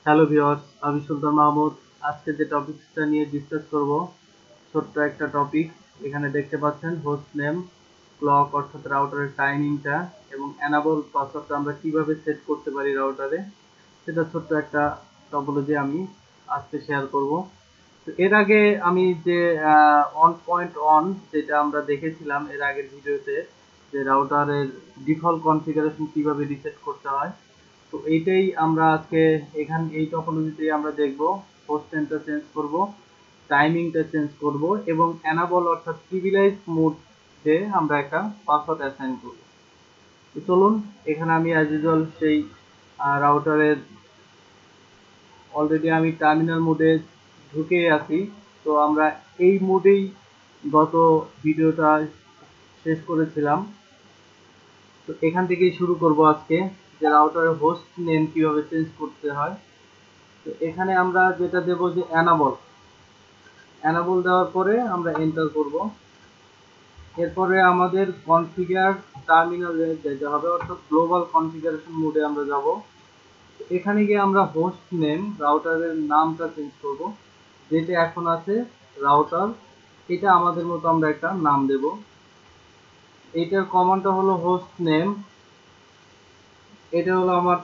Hello viewers, আমি সুলতান মাহমুদ। আজকে যে টপিকসটা নিয়ে ডিসকাস করব, ছোট্ট একটা টপিক। এখানে দেখতে পাচ্ছেন হোস্ট নেম, ক্লক অর্থাৎ রাউটারের টাইমিংটা এবং এনাবল পাসওয়ার্ডটা আমরা কিভাবে সেট করতে পারি রাউটারে, সেটা ছোট্ট একটা টপোলজি আমি আজকে শেয়ার করব। তো এর আগে আমি যে অন পয়েন্ট অন যেটা আমরা দেখেছিলাম এর আগের ভিডিওতে, যে রাউটারের ডিফল্ট কনফিগারেশন কিভাবে রিসেট করতে হয়, তো এইটাই আমরা আজকে এই টপোলজিতেই আমরা দেখব। হোস্ট নেমটা চেঞ্জ করব, টাইমিংটা চেঞ্জ করব এবং এনাবল অর্থাৎ প্রিভিলেজ মোডে আমরা একটা পাসওয়ার্ড অ্যাসাইন করব। তো চলুন, এখানে আমি অ্যাজ ইউজুয়াল সেই রাউটারের অলরেডি আমি টার্মিনাল মোডে ঢুকে আছি। তো আমরা এই মোডেই গত ভিডিওটা শেষ করেছিলাম। তো এখান থেকেই শুরু করব আজকে, যে রাউটারের হোস্ট নেম কিভাবে চেঞ্জ করতে হয়। তো এখানে আমরা যেটা দেব যে অ্যানাবল দেওয়ার পরে আমরা এন্টার করব। এরপরে আমাদের কনফিগার টার্মিনালে যেতে হবে, অর্থাৎ গ্লোবাল কনফিগারেশন মোডে আমরা যাব। এখানে গিয়ে আমরা হোস্ট নেম রাউটারের নামটা চেঞ্জ করব, যেটা এখন আছে রাউটার, এটা আমাদের মতো আমরা একটা নাম দেব। এটার কমান্ডটা হলো হোস্ট নেম, এটা হলো আমার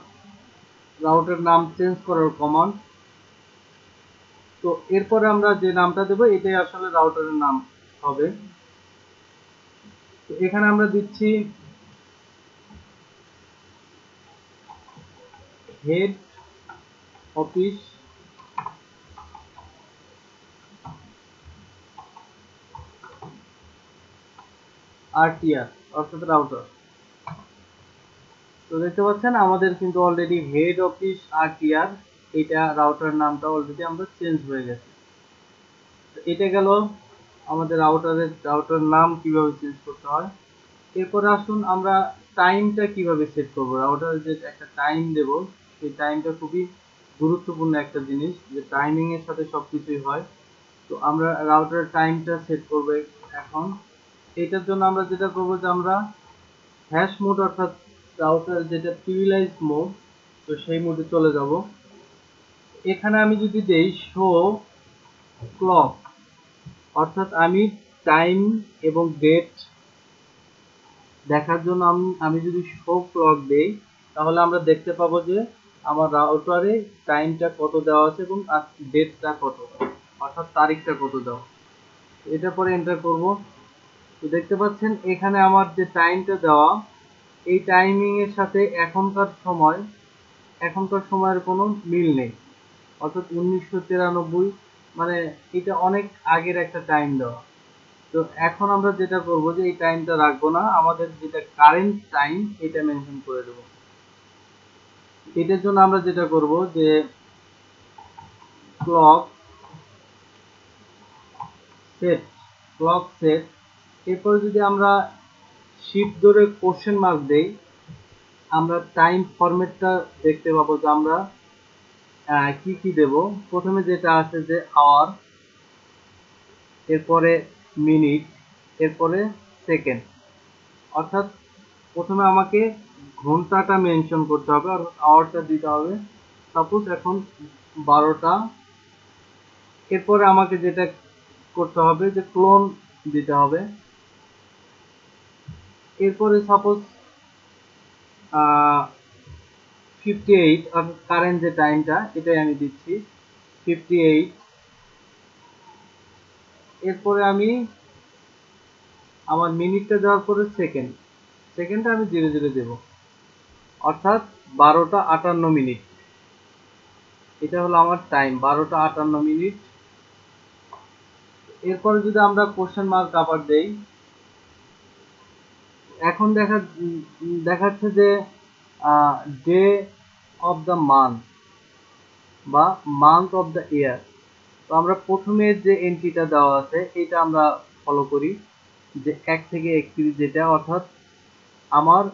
রাউটার নাম চেঞ্জ করার কমান্ড। তো এরপরে আমরা যে নামটা দেব এটাই আসলে রাউটারের নাম হবে। তো এখানে আমরা দিচ্ছি হেড অফিস আরটিআর অর্থাৎ রাউটার। তো দেখতে পাচ্ছেন আমাদের কিন্তু অলরেডি হেড অফিস আরটিআর, এটা রাউটার নামটা অলরেডি আমরা চেঞ্জ হয়ে গেছে। এটা গেল আমাদের রাউটার নাম কিভাবে চেঞ্জ করতে হয়। এরপরে আসুন আমরা টাইমটা কিভাবে সেট করব। রাউটারে যে একটা টাইম দেব, সেই টাইমটা খুবই গুরুত্বপূর্ণ একটা জিনিস, যে টাইমিং এর সাথে সবকিছুই হয়। তো আমরা রাউটারের টাইমটা সেট করব এখন। এটার জন্য আমরা যেটা করব যে আমরা হ্যাশ মোড অর্থাৎ রাউটার যেটা প্রিভিলেজ মোড, তো সেই মোডে চলে যাব। এখানে আমি যদি দেই শো ক্লক, অর্থাৎ আমি টাইম এবং ডেট দেখার জন্য আমি যদি শো ক্লক দেই, তাহলে আমরা দেখতে পাবো যে আমার রাউটারে টাইমটা কত দেওয়া আছে এবং ডেটটা কত, অর্থাৎ তারিখটা কত দেওয়া। এটা পরে এন্টার করব। তো দেখতে পাচ্ছেন এখানে আমার যে টাইমটা দেওয়া, এই টাইমিং এর সাথে এখনকার সময়ের কোনো মিল নেই, অর্থাৎ 1993, মানে এটা অনেক আগের একটা টাইম দেওয়া। তো এখন আমরা যেটা করব যে এই টাইমটা রাখবো না, আমাদের যেটা কারেন্ট টাইম এটা মেনশন করে দেব। এটার জন্য আমরা যেটা করব যে ক্লক সেট, এরপরে যদি আমরা শিফট ধরে কোশ্চেন মার্ক দেই, আমরা টাইম ফরম্যাটটা দেখতে পাবো যে আমরা কি কি দেব। প্রথমে যেটা আছে যে আওয়ার, এরপরে মিনিট, এরপরে সেকেন্ড। অর্থাৎ প্রথমে আমাকে ঘন্টাটা মেনশন করতে হবে আর আওয়ারটা দিতে হবে। সাপোজ এখন 12টা। এরপরে আমাকে যেটা করতে হবে যে ক্লোন দিতে হবে। এরপরে সাপোজ 58, অর্থাৎ কারেন্ট যে টাইমটা এটাই আমি দিচ্ছি 58। এরপরে আমি আমার মিনিটটা দেওয়ার পরে সেকেন্ডটা আমি ধীরে ধীরে দেব, অর্থাৎ 12টা 58 মিনিট। এটা হলো আমার টাইম 12টা 58 মিনিট। এরপরে যদি আমরা কোশ্চেন মার্ক আবার দেই, এখন দেখাচ্ছে যে ডে অফ দ্য মান্থ বা মান্থ অফ দ্য ইয়ার। তো আমরা প্রথমে যে এন্ট্রিটা দেওয়া আছে এটা আমরা ফলো করি, যে 1 থেকে 31 যেটা, অর্থাৎ আমার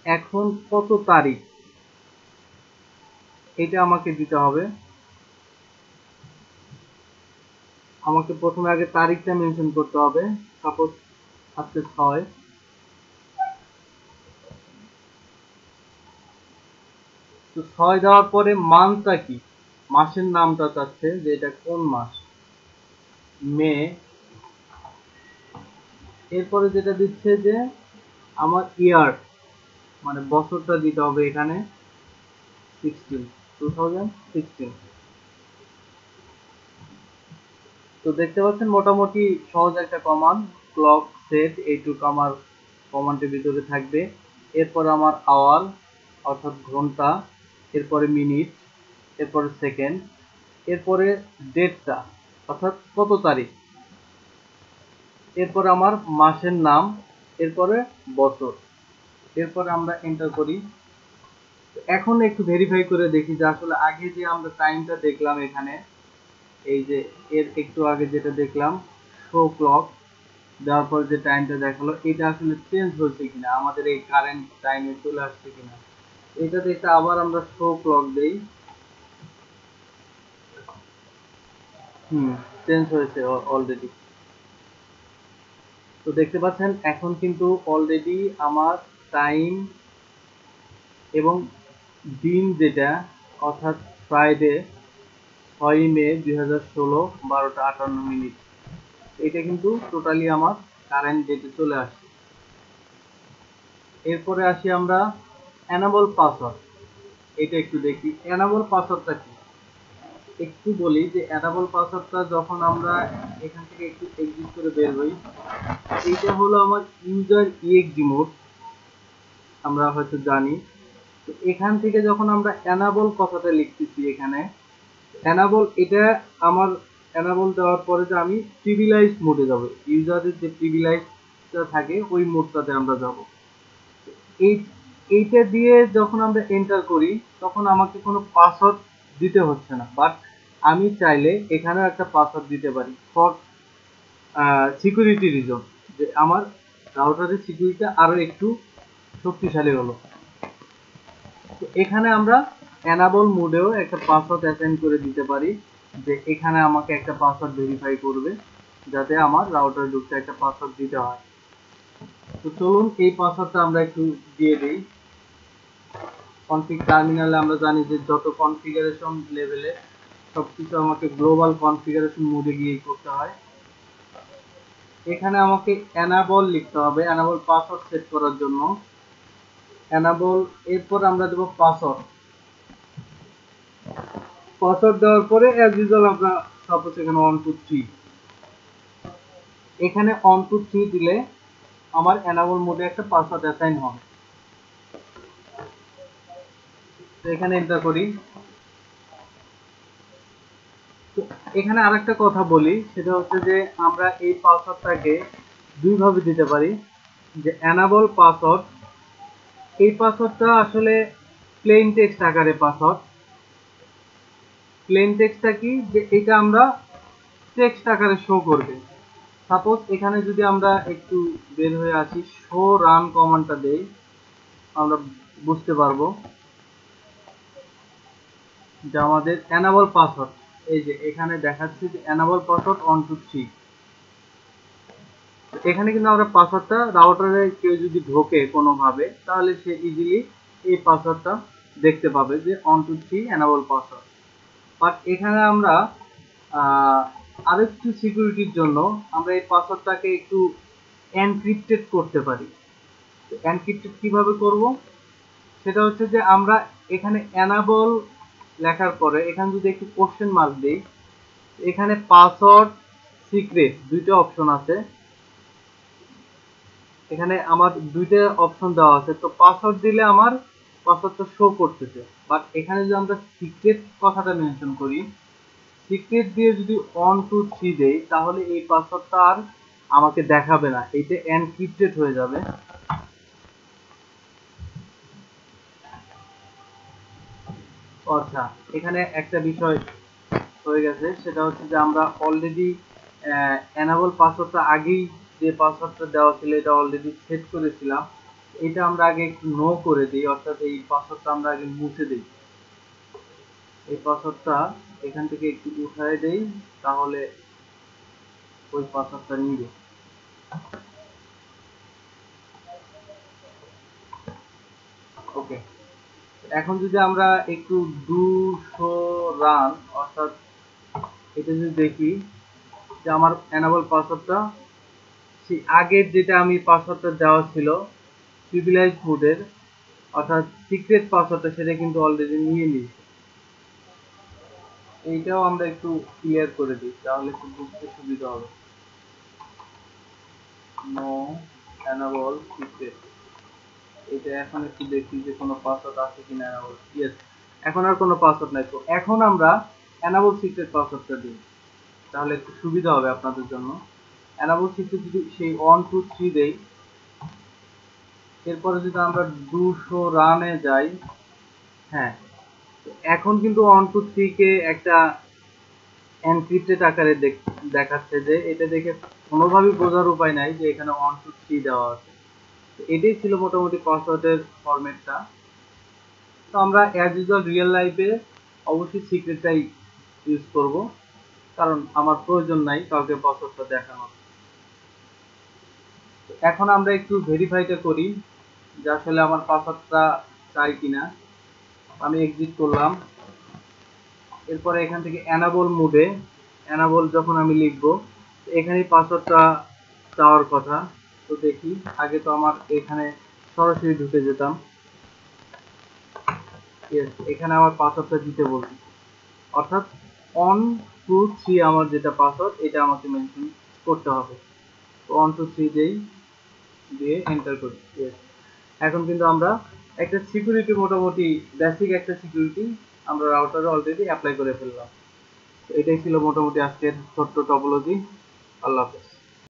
এখন কত তারিখ এটা আমাকে দিতে হবে। আমাকে প্রথমে আগে তারিখটা মেনশন করতে হবে। সাপোজ আজকে 6। তো 6 দেওয়ার পরে মান্থটা কি, মাসের নামটা চাচ্ছে যে এটা কোন মাস, মে। এরপরে যেটা দিচ্ছে যে আমার ইয়ার, মানে বছরটা দিতে হবে এখানে 2016। তো দেখতে পাচ্ছেন মোটামুটি সহজ একটা কমান্ড। ক্লক সেট এইটুকু আমার কমান্ডের ভিতরে থাকবে। এরপর আমার আওয়ার অর্থাৎ ঘন্টা, এরপরে মিনিট, এরপরে সেকেন্ড, এরপরে ডেটটা অর্থাৎ কত তারিখ, এরপর আমার মাসের নাম, এরপরে বছর। এরপরে আমরা এন্টার করি। এখন একটু ভেরিফাই করে দেখি যে আসলে আগে যে আমরা টাইমটা দেখলাম এখানে, এই যে এর একটু আগে যেটা দেখলাম শো ক্লক দেওয়ার পর যে টাইমটা দেখালো এটা আসলে চেঞ্জ হয়েছে কিনা, আমাদের এই কারেন্ট টাইমে চলে আসছে কিনা। এটা দেখতে আবার আমরা শো ক্লক দেই। চেঞ্জ হয়েছে অলরেডি। তো দেখতে পাচ্ছেন এখন কিন্তু অলরেডি আমার টাইম এবং দিন যেটা অর্থাৎ ফ্রাইডে 6 মে 2016 12টা 58 মিনিট, এটা কিন্তু টোটালি আমার কারেন্ট ডেটে চলে আসছে। এরপরে আসি আমরা এনাবল পাসওয়ার্ড। এটা একটু দেখি এনাবল পাসওয়ার্ডটা কি। একটু বলি যে এনাবল পাসওয়ার্ডটা যখন আমরা এখান থেকে একটু এক্সিট করে বের হই, এইটা হলো আমার ইউজার ইএক্সি মোড, আমরা হয়তো জানি। তো এখান থেকে যখন আমরা এনাবল কথাটা লিখতেছি এখানে, এনাবল এটা আমার এনাবল দেওয়ার পরে যে আমি প্রিভিলাইজ মোডে যাব, ইউজারের যে প্রিভিলাইজটা থাকে ওই মোডটাতে আমরা যাব। এই এইটা দিয়ে যখন আমরা এন্টার করি তখন আমাকে কোনো পাসওয়ার্ড দিতে হচ্ছে না, বাট আমি চাইলে এখানেও একটা পাসওয়ার্ড দিতে পারি ফর সিকিউরিটি রিজন, যে আমার রাউটারের সিকিউরিটি আরো একটু শক্তিশালী হলো। তো এখানে আমরা এনাবল মোডেও একটা পাসওয়ার্ড অ্যাসাইন করে দিতে পারি, যে এখানে আমাকে একটা পাসওয়ার্ড ভেরিফাই করবে, যাতে আমার রাউটার ঢুকতে একটা পাসওয়ার্ড দিতে হয়। তো চলুন এই পাসওয়ার্ডটা আমরা একটু দিয়ে দিই। কনফিগ টার্মিনালে আমরা জানি যে যত কনফিগারেশন লেভেলে সবকিছু আমাকে গ্লোবাল কনফিগারেশন মোডে গিয়ে করতে হয়। এখানে আমাকে এনাবল লিখতে হবে এনাবল পাসওয়ার্ড সেট করার জন্য। এনাবল, এরপর আমরা দেব পাসওয়ার্ড। পাসওয়ার্ড দেওয়ার পরে অ্যাজ ইউজুয়াল আমরা সাপোজ এখানে 1 2 3, এখানে 1 2 3 দিলে আমার এনাবল মোডে একটা পাসওয়ার্ড অ্যাসাইন হবে। তো এখানে এন্টার করি। তো এখানে আরেকটা কথা বলি, সেটা হচ্ছে যে আমরা এই পাসওয়ার্ডটাকে দুইভাবে দিতে পারি। যে এনাবল পাসওয়ার্ড, এই পাসওয়ার্ডটা আসলে প্লেন টেক্সট আকারে পাসওয়ার্ড। প্লেন টেক্সটটা কি, যে এটা আমরা টেক্সট আকারে শো করবে। সাপোজ এখানে যদি আমরা একটু বের হয়ে আসি, শো রান কমান্ডটা দেই, আমরা বুঝতে পারবো যে আমাদের এনাবল পাসওয়ার্ড, এই যে এখানে দেখাচ্ছে যে এনাবল পাসওয়ার্ড 1 2 3। এখানে কিন্তু আমরা পাসওয়ার্ডটা রাউটারে কেউ যদি ঢোকে কোনোভাবে তাহলে সে ইজিলি এই পাসওয়ার্ডটা দেখতে পাবে যে 1 2 3 এনাবল পাসওয়ার্ড। বাট এখানে আমরা আরেকটু সিকিউরিটির জন্য আমরা এই পাসওয়ার্ডটাকে একটু এনক্রিপ্টেড করতে পারি। এনক্রিপ্টেড কিভাবে করব, সেটা হচ্ছে যে আমরা এখানে এনাবল লেখার পরে এখানে যদি একটু কোশ্চেন মার্ক দিই, এখানে পাসওয়ার্ড সিক্রেট দুইটা অপশন আছে। এখানে আমার দুইটা অপশন দেওয়া আছে। তো পাসওয়ার্ড দিলে আমার পাসওয়ার্ডটা শো করতেছে, বাট এখানে যদি আমরা সিক্রেট কথাটা মেনশন করি, সিক্রেট দিয়ে যদি 1 2 3 দেই তাহলে এই পাসওয়ার্ডটা আর আমাকে দেখাবে না, এটা এনক্রিপ্টেড হয়ে যাবে। আচ্ছা, এখানে একটা বিষয় হয়ে গেছে, সেটা হচ্ছে যে আমরা অলরেডি এনাবল পাসওয়ার্ডটা আগেই যে পাসওয়ার্ডটা দেওয়া ছিল এটা অলরেডি সেট করেছিলাম। এটা আমরা আগে একটু নো করে দিই, অর্থাৎ এই পাসওয়ার্ডটা আমরা আগে মুছে দিই। এই পাসওয়ার্ডটা এখান থেকে একটু উঠায় দেই, তাহলে ওই পাসওয়ার্ডটা নিবে। ওকে, এখন যদি আমরা একটু 200 রান, অর্থাৎ এটা যদি দেখি যে আমার এনাবল পাসওয়ার্ডটা সেই আগের যেটা আমি পাসওয়ার্ডটা দেওয়া ছিল প্রিভিলেজ মোডের, অর্থাৎ সিক্রেট পাসওয়ার্ডটা, সেটা কিন্তু অলরেডি নিয়ে নিয়েছে। এইটাও আমরা একটু ক্লিয়ার করে দিই, তাহলে একটু বুঝতে সুবিধা হবে। নো এনাবল সিক্রেট, এটা এখন একটু দেখি যে কোনো পাসওয়ার্ড আছে কিনা এনাবল। ইয়েস, এখন আর কোনো পাসওয়ার্ড নাই। তো এখন আমরা এনাবল সিক্রেট পাসওয়ার্ডটা দিই, তাহলে একটু সুবিধা হবে আপনাদের জন্য। এনাবল সিক্রেট যদি সেই 1 2 3 দেই, এরপরে যদি আমরা 200 রানে যাই, হ্যাঁ, এখন কিন্তু 1 2 3 কে একটা এনক্রিপ্টেড আকারে দেখাচ্ছে, যে এটা দেখে কোনোভাবেই বোঝার উপায় নাই যে এখানে 1 2 3 দেওয়া আছে। তো এটাই ছিল মোটামুটি পাসওয়ার্ডের ফরম্যাটটা। তো আমরা অ্যাজ ইউজুয়াল রিয়েল লাইফে অবশ্যই সিক্রেটটাই ইউজ করব, কারণ আমার প্রয়োজন নাই কাউকে পাসওয়ার্ডটা দেখানোর। এখন আমরা একটু ভেরিফাইটা করি যে আসলে আমার পাসওয়ার্ডটা চাই কিনা। আমি এক্সিট করলাম, এরপরে এখান থেকে এনাবল মোডে, এনাবল যখন আমি লিখব, এখানেই পাসওয়ার্ডটা চাওয়ার কথা। তো দেখি, আগে তো আমার এখানে সরাসরি ঢুকে যেতাম। ইয়েস, এখানে আমার পাসওয়ার্ডটা দিতে বলছি, অর্থাৎ 1 2 3 আমার যেটা পাসওয়ার্ড এটা আমাকে মেনশন করতে হবে। তো 1 2 3 দেই, দিয়ে এন্টার করি। ইয়েস, এখন কিন্তু আমরা একটা সিকিউরিটি, মোটামুটি বেসিক একটা সিকিউরিটি আমরা রাউটারে অলরেডি অ্যাপ্লাই করে ফেললাম। এটাই ছিল মোটামুটি আজকের ছোট্ট টপোলজি। আল্লাহ হাফেজ।